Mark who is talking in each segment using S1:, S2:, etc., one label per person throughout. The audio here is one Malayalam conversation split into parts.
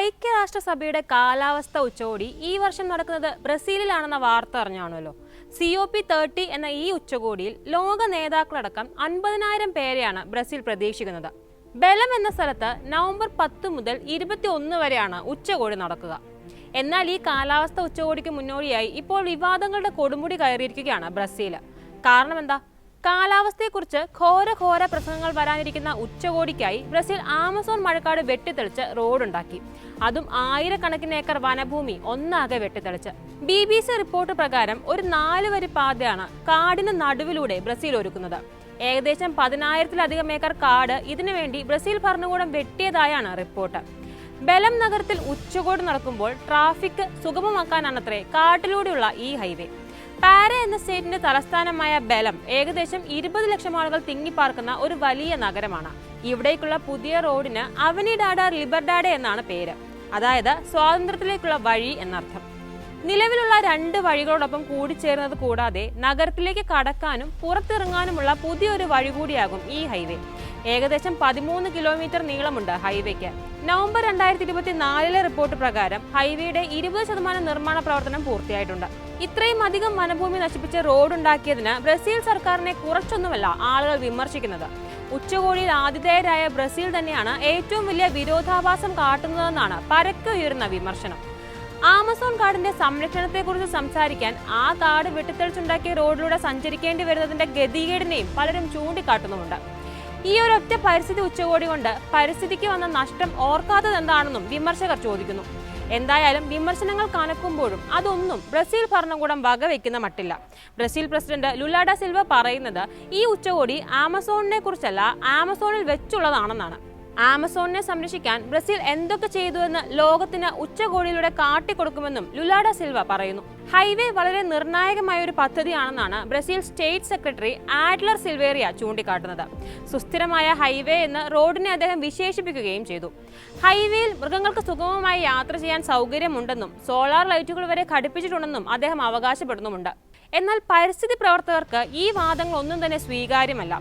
S1: ഐക്യരാഷ്ട്രസഭയുടെ കാലാവസ്ഥ ഉച്ചകോടി ഈ വർഷം നടക്കുന്നത് ബ്രസീലിലാണെന്ന വാർത്ത അറിഞ്ഞാണല്ലോ. COP30 എന്ന ഈ ഉച്ചകോടിയിൽ ലോക നേതാക്കളടക്കം 50,000 പേരെയാണ് ബ്രസീൽ പ്രതീക്ഷിക്കുന്നത്. ബെലം എന്ന സ്ഥലത്ത് നവംബർ 10 മുതൽ 21 വരെയാണ് ഉച്ചകോടി നടക്കുക. എന്നാൽ ഈ കാലാവസ്ഥ ഉച്ചകോടിക്ക് മുന്നോടിയായി ഇപ്പോൾ വിവാദങ്ങളുടെ കൊടുമുടി കയറിയിരിക്കുകയാണ് ബ്രസീൽ. കാരണം എന്താ? കാലാവസ്ഥയെക്കുറിച്ച് ഘോര പ്രസംഗങ്ങൾ വരാനിരിക്കുന്ന ഉച്ചകോടിക്കായി ബ്രസീൽ ആമസോൺ മഴക്കാട് വെട്ടിത്തെളിച്ച് റോഡുണ്ടാക്കി. അതും ആയിരക്കണക്കിന് ഏക്കർ വനഭൂമി ഒന്നാകെ വെട്ടിത്തെളിച്ച്. BBC റിപ്പോർട്ട് പ്രകാരം ഒരു 4 വരി പാതയാണ് കാടിന് നടുവിലൂടെ ബ്രസീൽ ഒരുക്കുന്നത്. ഏകദേശം 10,000-ലധികം ഏക്കർ കാട് ഇതിനുവേണ്ടി ബ്രസീൽ ഭരണകൂടം വെട്ടിയതായാണ് റിപ്പോർട്ട്. ബെലം നഗരത്തിൽ ഉച്ചകോടി നടക്കുമ്പോൾ ട്രാഫിക് സുഗമമാക്കാനാണത്രേ കാട്ടിലൂടെയുള്ള ഈ ഹൈവേ. പാര എന്ന സ്റ്റേറ്റിന്റെ തലസ്ഥാനമായ ബെലം ഏകദേശം 20 ലക്ഷം ആളുകൾ തിങ്ങിപ്പാർക്കുന്ന ഒരു വലിയ നഗരമാണ്. ഇവിടേക്കുള്ള പുതിയ റോഡിന് അവനിഡാഡ ലിബർഡാഡെ എന്നാണ് പേര്. അതായത് സ്വാതന്ത്ര്യത്തിലേക്കുള്ള വഴി എന്നർത്ഥം. നിലവിലുള്ള 2 വഴികളോടൊപ്പം കൂടിച്ചേരുന്നത് കൂടാതെ നഗരത്തിലേക്ക് കടക്കാനും പുറത്തിറങ്ങാനുമുള്ള പുതിയൊരു വഴി കൂടിയാകും ഈ ഹൈവേ. ഏകദേശം 13 കിലോമീറ്റർ നീളമുണ്ട് ഹൈവേക്ക്. നവംബർ 2024 റിപ്പോർട്ട് പ്രകാരം ഹൈവേയുടെ 20% നിർമ്മാണ പ്രവർത്തനം പൂർത്തിയായിട്ടുണ്ട്. ഇത്രയും അധികം വനഭൂമി നശിപ്പിച്ച് റോഡുണ്ടാക്കിയതിന് ബ്രസീൽ സർക്കാരിനെ കുറച്ചൊന്നുമല്ല ആളുകൾ വിമർശിക്കുന്നത്. ഉച്ചകോടിയിൽ ആതിഥേയരായ ബ്രസീൽ തന്നെയാണ് ഏറ്റവും വലിയ വിരോധാഭാസം കാട്ടുന്നതെന്നാണ് പരക്കെ ഉയരുന്ന വിമർശനം. ആമസോൺ കാടിന്റെ സംരക്ഷണത്തെക്കുറിച്ച് സംസാരിക്കാൻ ആ കാട് വെട്ടിത്തെളിച്ചുണ്ടാക്കിയ റോഡിലൂടെ സഞ്ചരിക്കേണ്ടി വരുന്നതിന്റെ ഗതികേടിനെയും പലരും ചൂണ്ടിക്കാട്ടുന്നുമുണ്ട്. ഈ ഒരൊറ്റ പരിസ്ഥിതി ഉച്ചകോടി കൊണ്ട് പരിസ്ഥിതിക്ക് വന്ന നഷ്ടം ഓർക്കാത്തത് എന്താണെന്നും വിമർശകർ ചോദിക്കുന്നു. എന്തായാലും വിമർശനങ്ങൾ കനക്കുമ്പോഴും അതൊന്നും ബ്രസീൽ ഭരണകൂടം വകവെക്കുന്ന മട്ടില്ല. Brazil president Lula da Silva പറയുന്നത് ഈ ഉച്ചകോടി ആമസോണിനെ കുറിച്ചല്ല, ആമസോണിൽ വെച്ചുള്ളതാണെന്നാണ്. ആമസോണിനെ സംരക്ഷിക്കാൻ ബ്രസീൽ എന്തൊക്കെ ചെയ്തുവെന്ന് ലോകത്തിന് ഉച്ചകോടിയിലൂടെ കാട്ടിക്കൊടുക്കുമെന്നും ലുലാ ഡ സിൽവ പറയുന്നു. ഹൈവേ വളരെ നിർണായകമായ ഒരു പദ്ധതിയാണെന്നാണ് ബ്രസീൽ സ്റ്റേറ്റ് സെക്രട്ടറി ആഡ്ലർ സിൽവേറിയ ചൂണ്ടിക്കാട്ടുന്നത്. സുസ്ഥിരമായ ഹൈവേ എന്ന് റോഡിനെ അദ്ദേഹം വിശേഷിപ്പിക്കുകയും ചെയ്തു. ഹൈവേയിൽ മൃഗങ്ങൾക്ക് സുഗമമായി യാത്ര ചെയ്യാൻ സൗകര്യമുണ്ടെന്നും സോളാർ ലൈറ്റുകൾ വരെ ഘടിപ്പിച്ചിട്ടുണ്ടെന്നും അദ്ദേഹം അവകാശപ്പെടുന്നുമുണ്ട്. എന്നാൽ പരിസ്ഥിതി പ്രവർത്തകർക്ക് ഈ വാദങ്ങളൊന്നും തന്നെ സ്വീകാര്യമല്ല.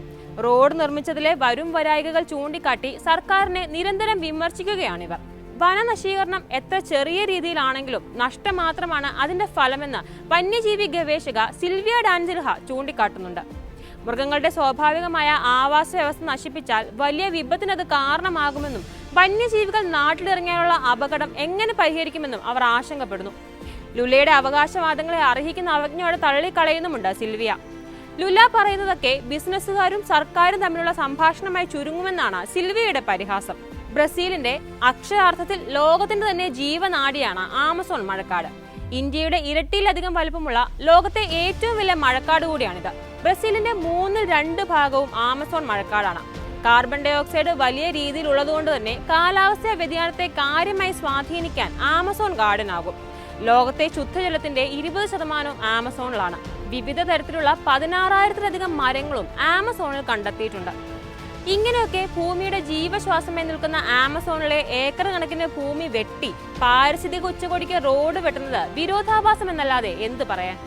S1: റോഡ് നിർമ്മിച്ചതിലെ വരും വരായികകൾ ചൂണ്ടിക്കാട്ടി സർക്കാരിനെ നിരന്തരം വിമർശിക്കുകയാണിവർ. വനനശീകരണം എത്ര ചെറിയ രീതിയിലാണെങ്കിലും നഷ്ടം മാത്രമാണ് അതിന്റെ ഫലമെന്ന് വന്യജീവി ഗവേഷക സിൽവിയ ഡാൻസിൽഹ ചൂണ്ടിക്കാട്ടുന്നുണ്ട്. മൃഗങ്ങളുടെ സ്വാഭാവികമായ ആവാസ വ്യവസ്ഥ നശിപ്പിച്ചാൽ വലിയ വിപത്തിനത് കാരണമാകുമെന്നും വന്യജീവികൾ നാട്ടിലിറങ്ങിയാലുള്ള അപകടം എങ്ങനെ പരിഹരിക്കുമെന്നും അവർ ആശങ്കപ്പെടുന്നു. ലുലയുടെ അവകാശവാദങ്ങളെ അർഹിക്കുന്ന അവജ്ഞയോടെ തള്ളിക്കളയുന്നുമുണ്ട് സിൽവിയ. ലുല പറയുന്നതൊക്കെ ബിസിനസ്സുകാരും സർക്കാരും തമ്മിലുള്ള സംഭാഷണമായി ചുരുങ്ങുമെന്നാണ് സിൽവിയയുടെ പരിഹാസം. ബ്രസീലിന്റെ അക്ഷരാർത്ഥത്തിൽ ലോകത്തിന്റെ തന്നെ ജീവനാഡിയാണ് ആമസോൺ മഴക്കാട്. ഇന്ത്യയുടെ ഇരട്ടിയിലധികം വലുപ്പമുള്ള ലോകത്തെ ഏറ്റവും വലിയ മഴക്കാട് കൂടിയാണിത്. ബ്രസീലിന്റെ 2/3 ഭാഗവും ആമസോൺ മഴക്കാടാണ്. കാർബൺ ഡൈ ഓക്സൈഡ് വലിയ രീതിയിൽ ഉള്ളതുകൊണ്ട് തന്നെ കാലാവസ്ഥാ വ്യതിയാനത്തെ കാര്യമായി സ്വാധീനിക്കാൻ ആമസോൺ കാടിനാകും. ലോകത്തെ ശുദ്ധജലത്തിന്റെ 20% ആമസോണിലാണ്. വിവിധ തരത്തിലുള്ള 16,000-ലധികം മരങ്ങളും ആമസോണിൽ കണ്ടെത്തിയിട്ടുണ്ട്. ഇങ്ങനെയൊക്കെ ഭൂമിയുടെ ജീവശ്വാസമായി നിൽക്കുന്ന ആമസോണിലെ ഏക്കർ കണക്കിന് ഭൂമി വെട്ടി പാരിസ്ഥിതിക ഉച്ചകോടിക്ക് റോഡ് വെട്ടുന്നത് വിരോധാഭാസം എന്നല്ലാതെ എന്ത് പറയാൻ?